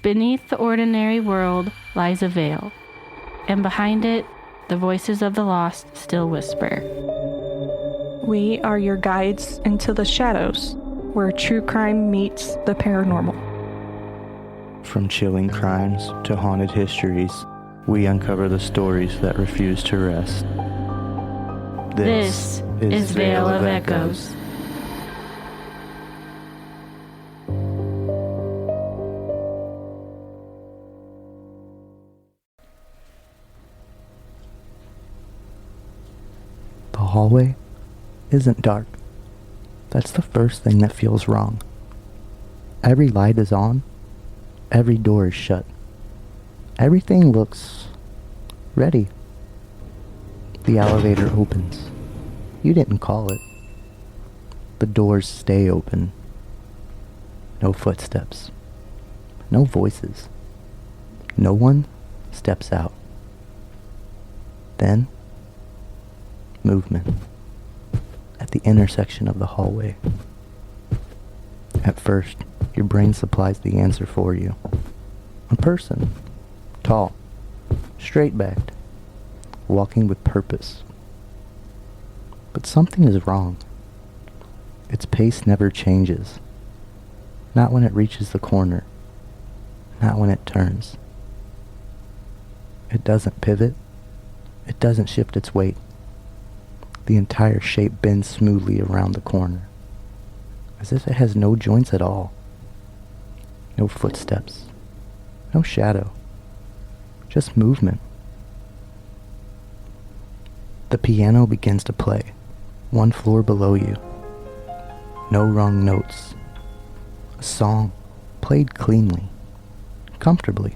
Beneath the ordinary world lies a veil, and behind it, the voices of the lost still whisper. We are your guides into the shadows, where true crime meets the paranormal. From chilling crimes to haunted histories, we uncover the stories that refuse to rest. This is Veil of Echoes. The hallway isn't dark. That's the first thing that feels wrong. Every light is on. Every door is shut. Everything looks ready. The elevator opens. You didn't call it. The doors stay open. No footsteps. No voices. No one steps out. Then, movement at the intersection of the hallway. At first, your brain supplies the answer for you. A person, tall, straight-backed, walking with purpose. But something is wrong. Its pace never changes. Not when it reaches the corner. Not when it turns. It doesn't pivot. It doesn't shift its weight. The entire shape bends smoothly around the corner, as if it has no joints at all. No footsteps. No shadow. Just movement. The piano begins to play, one floor below you. No wrong notes. A song played cleanly, comfortably.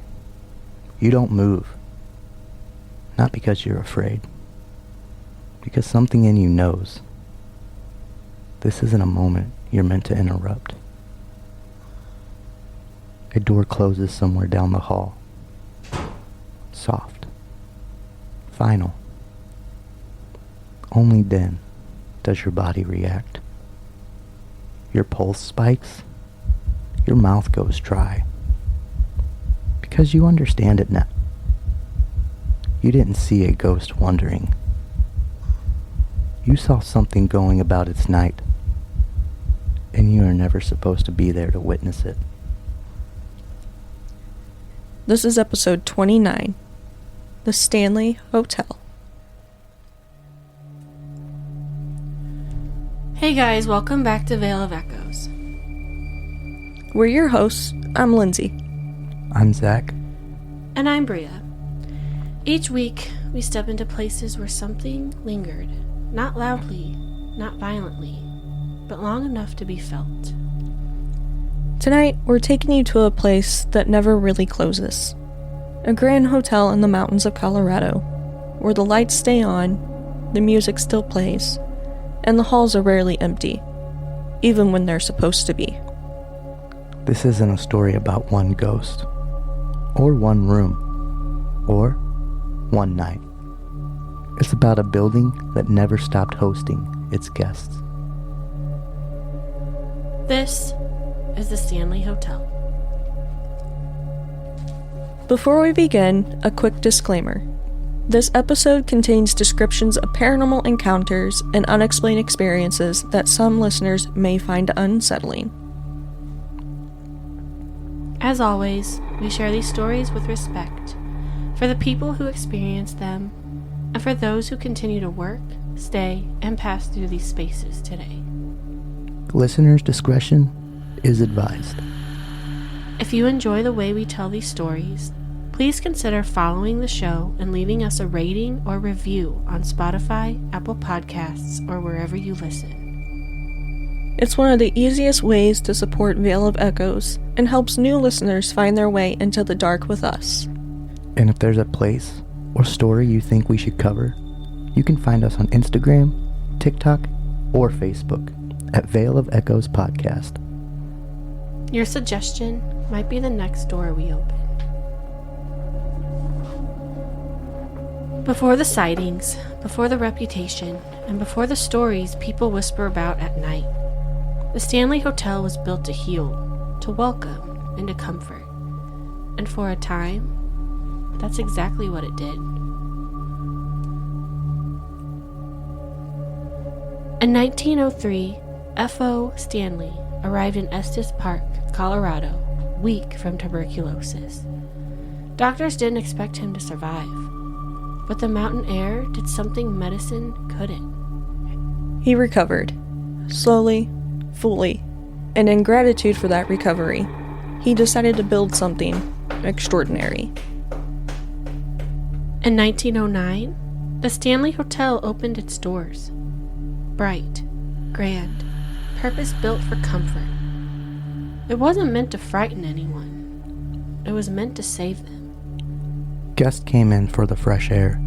You don't move. Not because you're afraid. Because something in you knows. This isn't a moment you're meant to interrupt. A door closes somewhere down the hall. Soft. Final. Only then does your body react. Your pulse spikes. Your mouth goes dry. Because you understand it now. You didn't see a ghost wandering. You saw something going about its night, and you are never supposed to be there to witness it. This is episode 29, The Stanley Hotel. Hey guys, welcome back to Veil of Echoes. We're your hosts. I'm Lindsay. I'm Zach. And I'm Bria. Each week, we step into places where something lingered. Not loudly, not violently, but long enough to be felt. Tonight, we're taking you to a place that never really closes. A grand hotel in the mountains of Colorado, where the lights stay on, the music still plays, and the halls are rarely empty, even when they're supposed to be. This isn't a story about one ghost, or one room, or one night. It's about a building that never stopped hosting its guests. This is the Stanley Hotel. Before we begin, a quick disclaimer. This episode contains descriptions of paranormal encounters and unexplained experiences that some listeners may find unsettling. As always, we share these stories with respect for the people who experienced them and for those who continue to work, stay, and pass through these spaces today. Listeners' discretion is advised. If you enjoy the way we tell these stories, please consider following the show and leaving us a rating or review on Spotify, Apple Podcasts, or wherever you listen. It's one of the easiest ways to support Veil of Echoes and helps new listeners find their way into the dark with us. And if there's a place or story you think we should cover, you can find us on Instagram, TikTok, or Facebook at Veil of Echoes Podcast. Your suggestion might be the next door we open. Before the sightings, before the reputation, and before the stories people whisper about at night, the Stanley Hotel was built to heal, to welcome, and to comfort. And for a time, that's exactly what it did. In 1903, F.O. Stanley arrived in Estes Park, Colorado, weak from tuberculosis. Doctors didn't expect him to survive, but the mountain air did something medicine couldn't. He recovered, slowly, fully, and in gratitude for that recovery, he decided to build something extraordinary. In 1909, the Stanley Hotel opened its doors. Bright, grand, purpose-built for comfort. It wasn't meant to frighten anyone. It was meant to save them. Guests came in for the fresh air,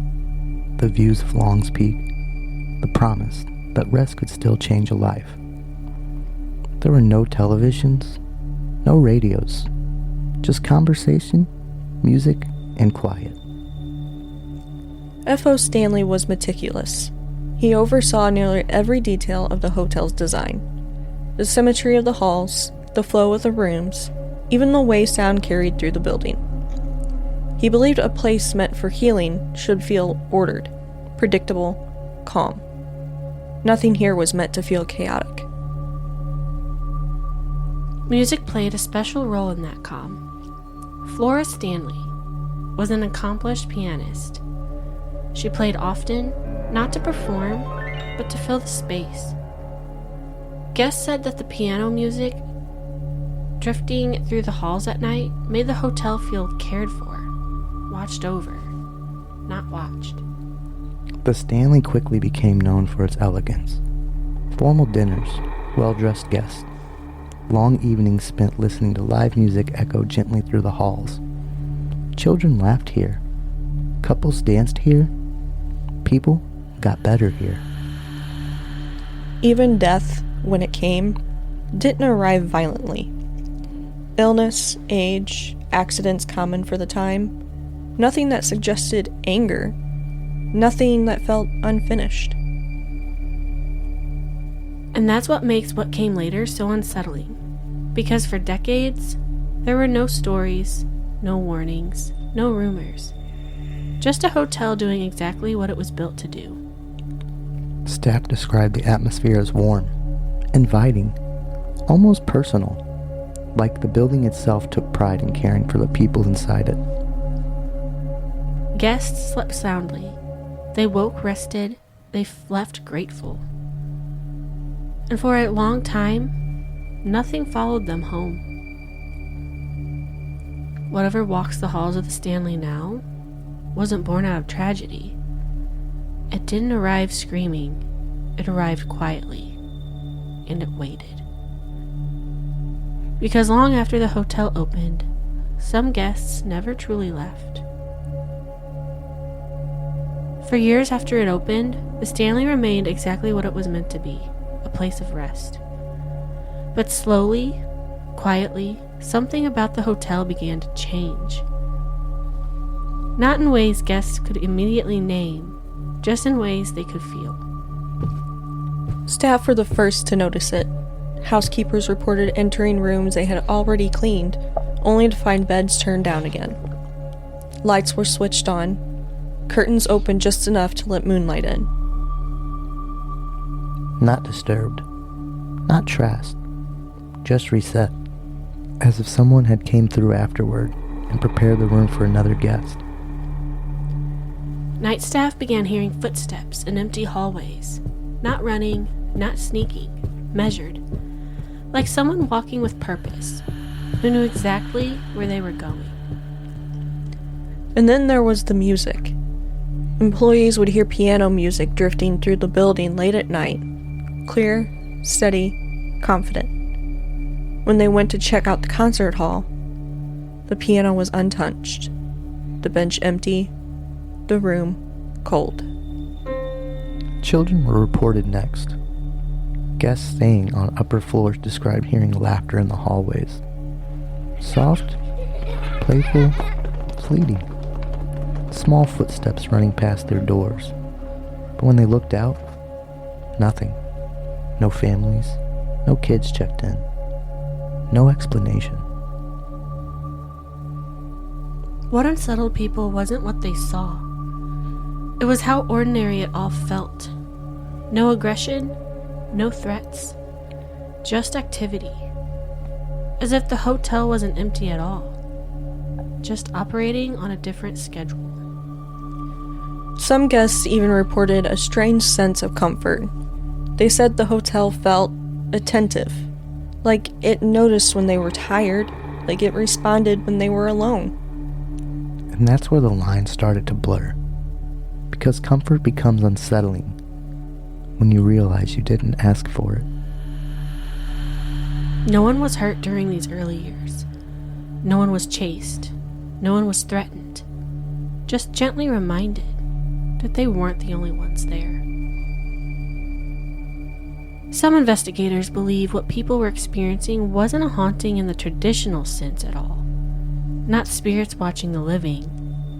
the views of Long's Peak, the promise that rest could still change a life. There were no televisions, no radios, just conversation, music, and quiet. F.O. Stanley was meticulous. He oversaw nearly every detail of the hotel's design. The symmetry of the halls, the flow of the rooms, even the way sound carried through the building. He believed a place meant for healing should feel ordered, predictable, calm. Nothing here was meant to feel chaotic. Music played a special role in that calm. Flora Stanley was an accomplished pianist. She played often, not to perform, but to fill the space. Guests said that the piano music drifting through the halls at night made the hotel feel cared for, watched over, not watched. The Stanley quickly became known for its elegance. Formal dinners, well-dressed guests, long evenings spent listening to live music echo gently through the halls. Children laughed here. Couples danced here. People got better here. Even death, when it came, didn't arrive violently. Illness, age, accidents common for the time, nothing that suggested anger, nothing that felt unfinished. And that's what makes what came later so unsettling. Because for decades, there were no stories, no warnings, no rumors. Just a hotel doing exactly what it was built to do. Staff described the atmosphere as warm, inviting, almost personal, like the building itself took pride in caring for the people inside it. Guests slept soundly. They woke rested. They left grateful. And for a long time, nothing followed them home. Whatever walks the halls of the Stanley now wasn't born out of tragedy. It didn't arrive screaming. It arrived quietly. And it waited. Because long after the hotel opened, some guests never truly left. For years after it opened, the Stanley remained exactly what it was meant to be, a place of rest. But slowly, quietly, something about the hotel began to change. Not in ways guests could immediately name, just in ways they could feel. Staff were the first to notice it. Housekeepers reported entering rooms they had already cleaned, only to find beds turned down again. Lights were switched on, curtains opened just enough to let moonlight in. Not disturbed, not trashed, just reset, as if someone had came through afterward and prepared the room for another guest. Night staff began hearing footsteps in empty hallways, not running, not sneaking, measured, like someone walking with purpose, who knew exactly where they were going. And then there was the music. Employees would hear piano music drifting through the building late at night, clear, steady, confident. When they went to check out the concert hall, the piano was untouched, the bench empty, the room cold. Children were reported next. Guests staying on upper floors described hearing laughter in the hallways. Soft, playful, fleeting. Small footsteps running past their doors. But when they looked out, nothing. No families, no kids checked in. No explanation. what unsettled people wasn't what they saw. It was how ordinary it all felt. No aggression, no threats, just activity. As if the hotel wasn't empty at all, just operating on a different schedule. Some guests even reported a strange sense of comfort. They said the hotel felt attentive, like it noticed when they were tired, like it responded when they were alone. And that's where the line started to blur. Because comfort becomes unsettling when you realize you didn't ask for it. No one was hurt during these early years. No one was chased. No one was threatened. Just gently reminded that they weren't the only ones there. Some investigators believe what people were experiencing wasn't a haunting in the traditional sense at all. Not spirits watching the living,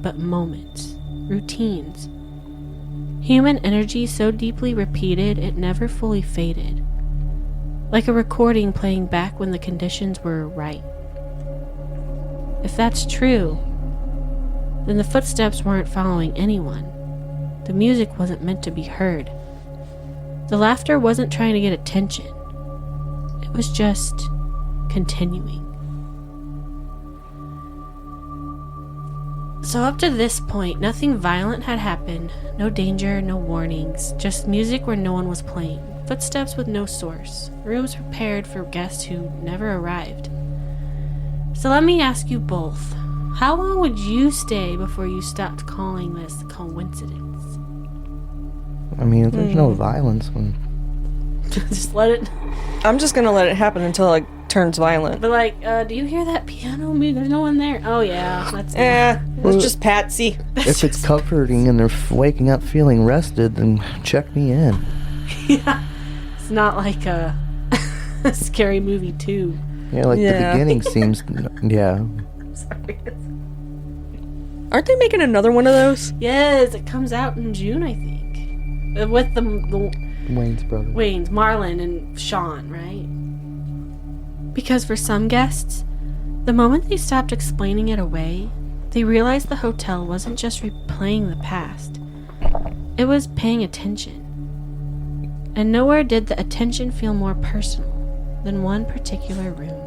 but moments, routines. Human energy so deeply repeated it never fully faded. Like a recording playing back when the conditions were right. If that's true, then the footsteps weren't following anyone. The music wasn't meant to be heard. The laughter wasn't trying to get attention. It was just continuing. So up to this point, nothing violent had happened. No danger, no warnings. Just music where no one was playing. Footsteps with no source. Rooms prepared for guests who never arrived. So let me ask you both. How long would you stay before you stopped calling this coincidence? I mean, if there's no violence, when... Just let it... I'm just gonna let it happen until it turns violent. But like, do you hear that piano music? There's no one there. Oh yeah, that's... It's just Patsy. If it's comforting and they're waking up feeling rested, then check me in. Yeah. It's not like a Scary Movie 2. Yeah, like the beginning seems... Yeah. Sorry. Aren't they making another one of those? Yes, it comes out in June, I think. With the Wayne's brother. Wayne's, Marlon and Sean, right? Because for some guests, the moment they stopped explaining it away, they realized the hotel wasn't just replaying the past. It was paying attention. And nowhere did the attention feel more personal than one particular room.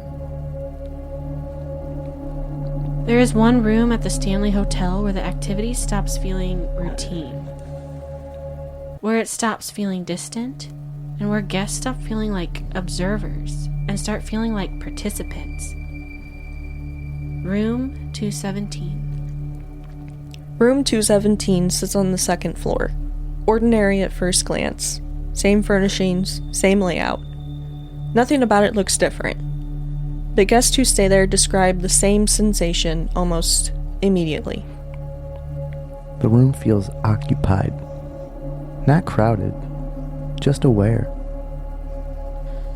There is one room at the Stanley Hotel where the activity stops feeling routine. Where it stops feeling distant, and where guests stop feeling like observers and start feeling like participants. Room 217. Room 217 sits on the second floor. Ordinary at first glance. Same furnishings, same layout. Nothing about it looks different. The guests who stay there describe the same sensation almost immediately. The room feels occupied. Not crowded, just aware.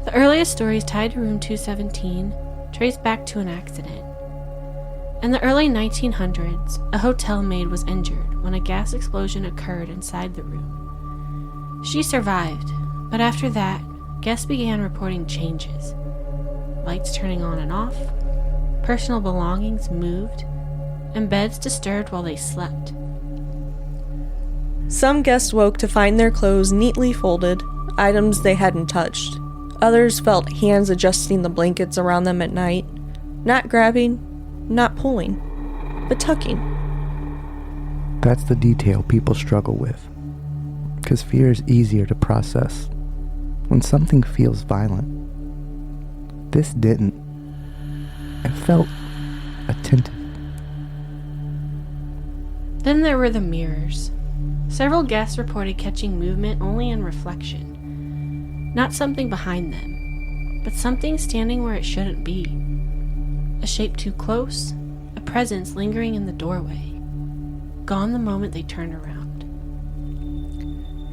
The earliest stories tied to room 217 trace back to an accident. In the early 1900s, a hotel maid was injured when a gas explosion occurred inside the room. She survived, but after that, guests began reporting changes. Lights turning on and off, personal belongings moved, and beds disturbed while they slept. Some guests woke to find their clothes neatly folded, items they hadn't touched. Others felt hands adjusting the blankets around them at night, not grabbing, not pulling, but tucking. That's the detail people struggle with, because fear is easier to process when something feels violent. This didn't. It felt attentive. Then there were the mirrors. Several guests reported catching movement only in reflection. Not something behind them, but something standing where it shouldn't be. A shape too close, a presence lingering in the doorway. Gone the moment they turned around.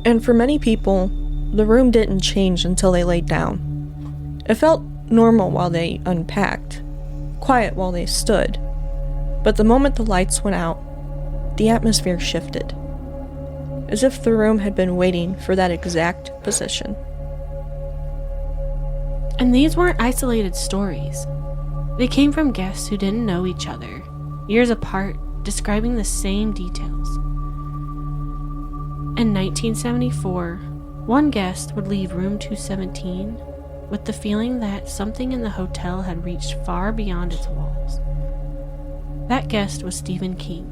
And for many people, the room didn't change until they laid down. It felt normal while they unpacked, quiet while they stood. But the moment the lights went out, the atmosphere shifted. As if the room had been waiting for that exact position. And these weren't isolated stories. They came from guests who didn't know each other, years apart, describing the same details. In 1974, one guest would leave room 217 with the feeling that something in the hotel had reached far beyond its walls. That guest was Stephen King.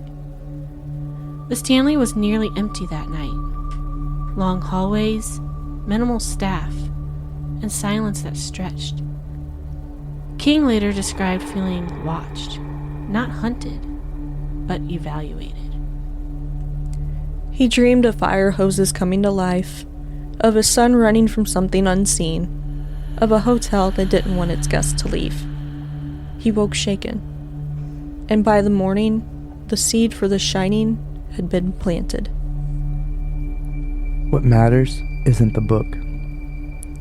The Stanley was nearly empty that night. Long hallways, minimal staff, and silence that stretched. King later described feeling watched, not hunted, but evaluated. He dreamed of fire hoses coming to life, of a son running from something unseen, of a hotel that didn't want its guests to leave. He woke shaken, and by the morning, the seed for the shining had been planted. What matters isn't the book.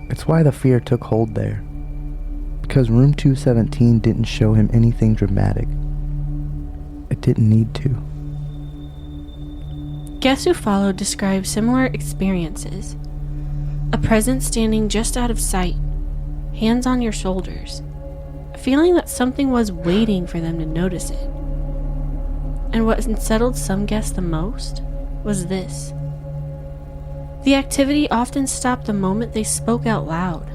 It's why the fear took hold there. Because room 217 didn't show him anything dramatic. It didn't need to. Guests who followed described similar experiences. A presence standing just out of sight, hands on your shoulders, a feeling that something was waiting for them to notice it. And what unsettled some guests the most was this. The activity often stopped the moment they spoke out loud.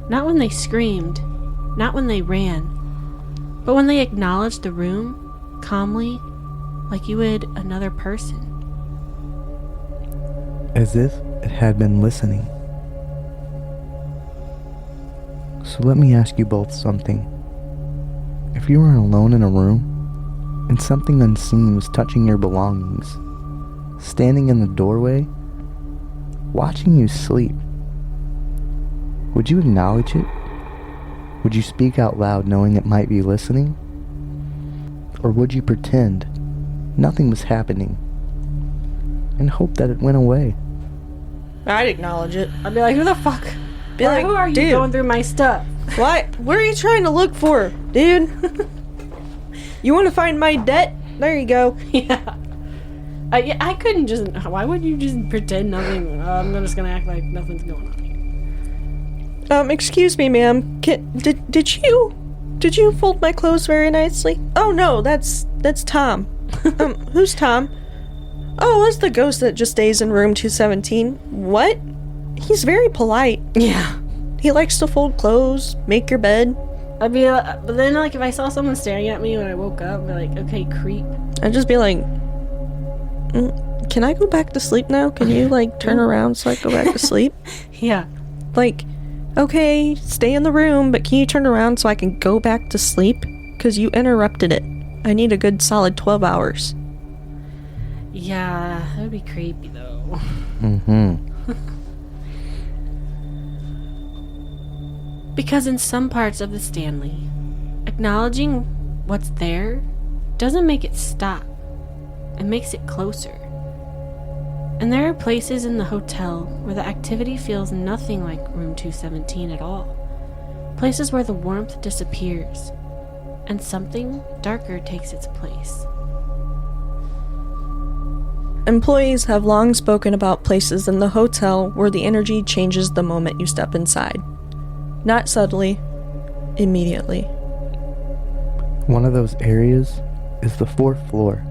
Not when they screamed, not when they ran, but when they acknowledged the room, calmly, like you would another person. As if it had been listening. So let me ask you both something. If you were alone in a room, and something unseen was touching your belongings, standing in the doorway, watching you sleep, would you acknowledge it? Would you speak out loud knowing it might be listening? Or would you pretend nothing was happening and hope that it went away? I'd acknowledge it. I'd be like, who the fuck? Be like, who are you dude, going through my stuff? What? What are you trying to look for, dude? You want to find my debt? There you go. Yeah. I couldn't just... Why would you just pretend nothing? I'm just gonna act like nothing's going on here. Excuse me, ma'am. Did you fold my clothes very nicely? Oh no, that's Tom. Who's Tom? Oh, that's the ghost that just stays in room 217. What? He's very polite. Yeah. He likes to fold clothes, make your bed. I'd be but then, like, if I saw someone staring at me when I woke up, I'd be like, okay, creep. I'd just be like, can I go back to sleep now? Can you, like, turn around so I go back to sleep? Yeah. Like, okay, stay in the room, but can you turn around so I can go back to sleep? Because you interrupted it. I need a good solid 12 hours. Yeah, that would be creepy, though. Mm-hmm. Because in some parts of the Stanley, acknowledging what's there doesn't make it stop. It makes it closer. And there are places in the hotel where the activity feels nothing like room 217 at all. Places where the warmth disappears and something darker takes its place. Employees have long spoken about places in the hotel where the energy changes the moment you step inside. Not subtly, immediately. One of those areas is the 4th floor.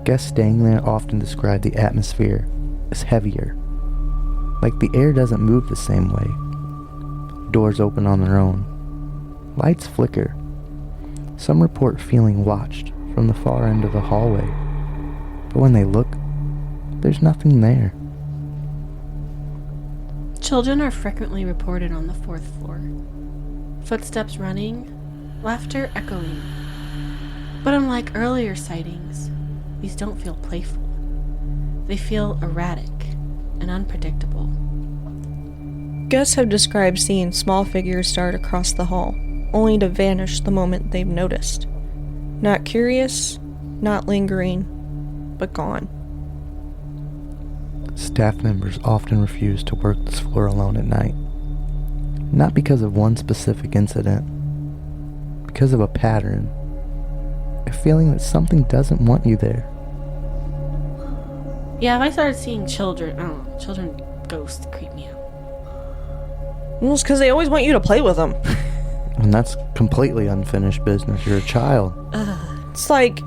Guests staying there often describe the atmosphere as heavier. Like the air doesn't move the same way. Doors open on their own. Lights flicker. Some report feeling watched from the far end of the hallway. But when they look, there's nothing there. Children are frequently reported on the 4th floor. Footsteps running, laughter echoing. But unlike earlier sightings, these don't feel playful. They feel erratic and unpredictable. Guests have described seeing small figures dart across the hall, only to vanish the moment they've noticed. Not curious, not lingering, but gone. Staff members often refuse to work this floor alone at night. Not because of one specific incident, because of a pattern. A feeling that something doesn't want you there. Yeah, if I started seeing children, I don't know, children ghosts creep me out. Well, it's because they always want you to play with them. And that's completely unfinished business. You're a child. It's like,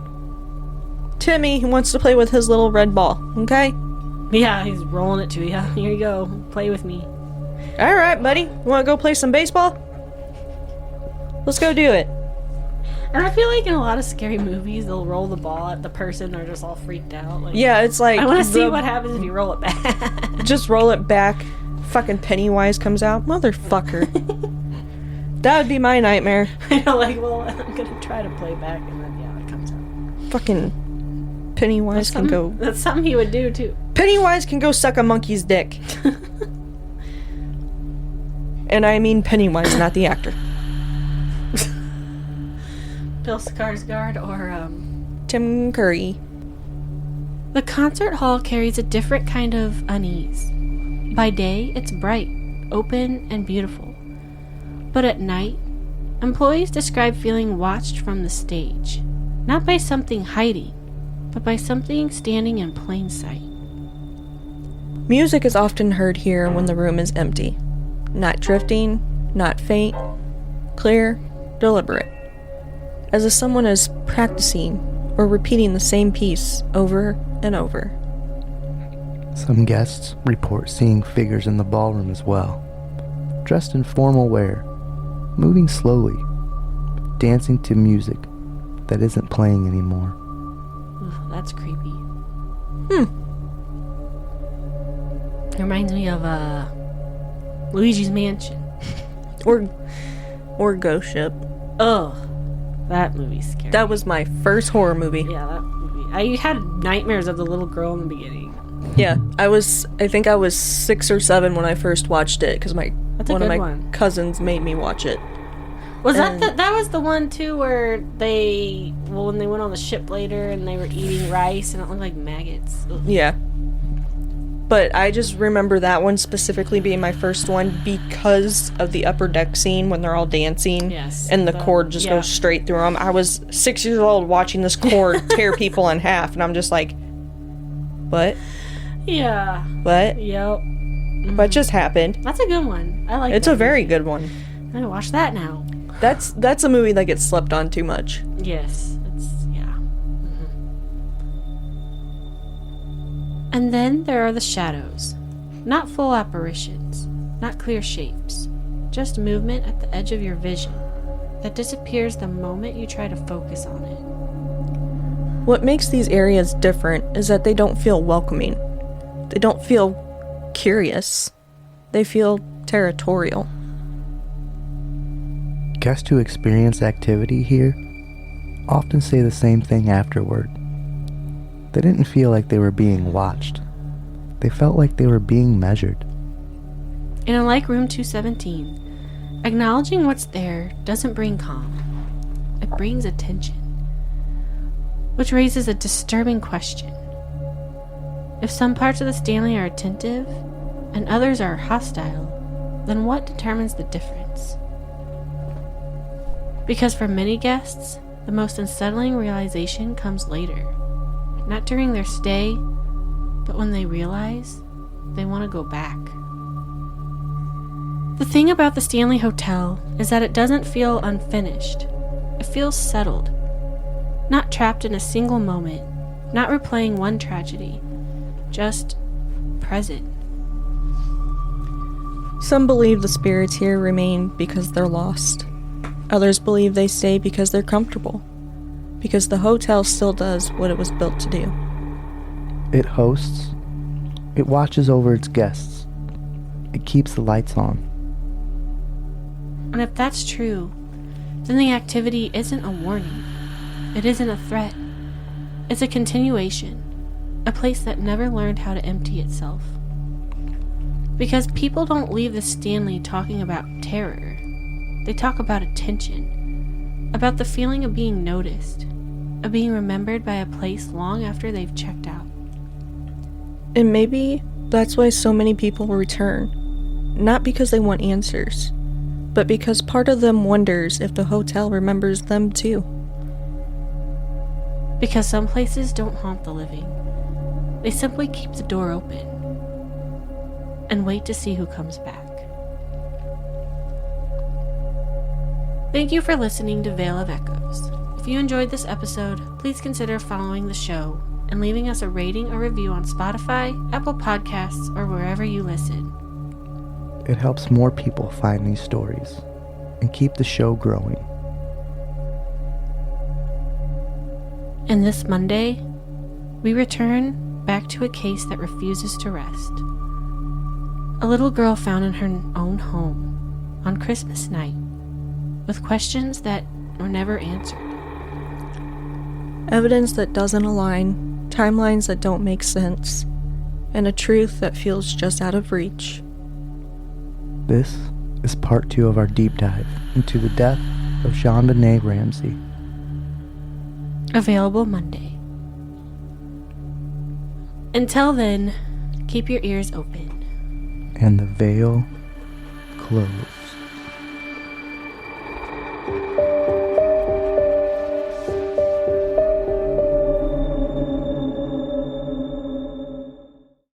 Timmy wants to play with his little red ball, okay? Yeah, he's rolling it to you. Here you go. Play with me. Alright, buddy. You wanna go play some baseball? Let's go do it. And I feel like in a lot of scary movies, they'll roll the ball at the person. They're just all freaked out. Like, Yeah, it's like... I want to see what happens if you roll it back. Just roll it back. Fucking Pennywise comes out. Motherfucker. That would be my nightmare. I know, like, well, I'm going to try to play back, and then, yeah, it comes out. Fucking Pennywise can go... That's something he would do, too. Pennywise can go suck a monkey's dick. And I mean Pennywise, not the actor. Bill Skarsgård or, Tim Curry. The concert hall carries a different kind of unease. By day, it's bright, open, and beautiful. But at night, employees describe feeling watched from the stage. Not by something hiding, but by something standing in plain sight. Music is often heard here when the room is empty. Not drifting, not faint, clear, deliberate. As if someone is practicing or repeating the same piece over and over. Some guests report seeing figures in the ballroom as well, dressed in formal wear, moving slowly, dancing to music that isn't playing anymore. Ugh, that's creepy. It reminds me of Luigi's Mansion. Or Ghost Ship. Ugh. That movie's scary. That was my first horror movie. Yeah, that movie. I had nightmares of the little girl in the beginning. Yeah, I think I was 6 or 7 when I first watched it, because one of my cousins made me watch it. Was that was the one too where when they went on the ship later and they were eating rice and it looked like maggots? Ugh. Yeah. But I just remember that one specifically being my first one because of the upper deck scene when they're all dancing. Yes. And the cord just goes straight through them. I was 6 years old watching this cord tear people in half, and I'm just like, what? Yeah. What? Yep. What just happened? That's a good one. I like It's that a very movie. good one. I'm gonna watch that now. That's a movie that gets slept on too much. Yes. And then there are the shadows. Not full apparitions, not clear shapes, just movement at the edge of your vision that disappears the moment you try to focus on it. What makes these areas different is that they don't feel welcoming. They don't feel curious. They feel territorial. Guests who experience activity here often say the same thing afterward. They didn't feel like they were being watched. They felt like they were being measured. In a like room 217, acknowledging what's there doesn't bring calm. It brings attention. Which raises a disturbing question. If some parts of the Stanley are attentive and others are hostile, then what determines the difference? Because for many guests, the most unsettling realization comes later. Not during their stay, but when they realize they want to go back. The thing about the Stanley Hotel is that it doesn't feel unfinished. It feels settled. Not trapped in a single moment, not replaying one tragedy, just present. Some believe the spirits here remain because they're lost. Others believe they stay because they're comfortable. Because the hotel still does what it was built to do. It hosts. It watches over its guests. It keeps the lights on. And if that's true, then the activity isn't a warning. It isn't a threat. It's a continuation. A place that never learned how to empty itself. Because people don't leave the Stanley talking about terror. They talk about attention. About the feeling of being noticed. Of being remembered by a place long after they've checked out. And maybe that's why so many people return. Not because they want answers, but because part of them wonders if the hotel remembers them too. Because some places don't haunt the living. They simply keep the door open and wait to see who comes back. Thank you for listening to Veil of Echoes. If you enjoyed this episode, please consider following the show and leaving us a rating or review on Spotify, Apple Podcasts, or wherever you listen. It helps more people find these stories and keep the show growing. And this Monday, we return back to a case that refuses to rest. A little girl found in her own home on Christmas night with questions that were never answered. Evidence that doesn't align, timelines that don't make sense, and a truth that feels just out of reach. This is part 2 of our deep dive into the death of JonBenet Ramsey. Available Monday. Until then, keep your ears open. And the veil closed.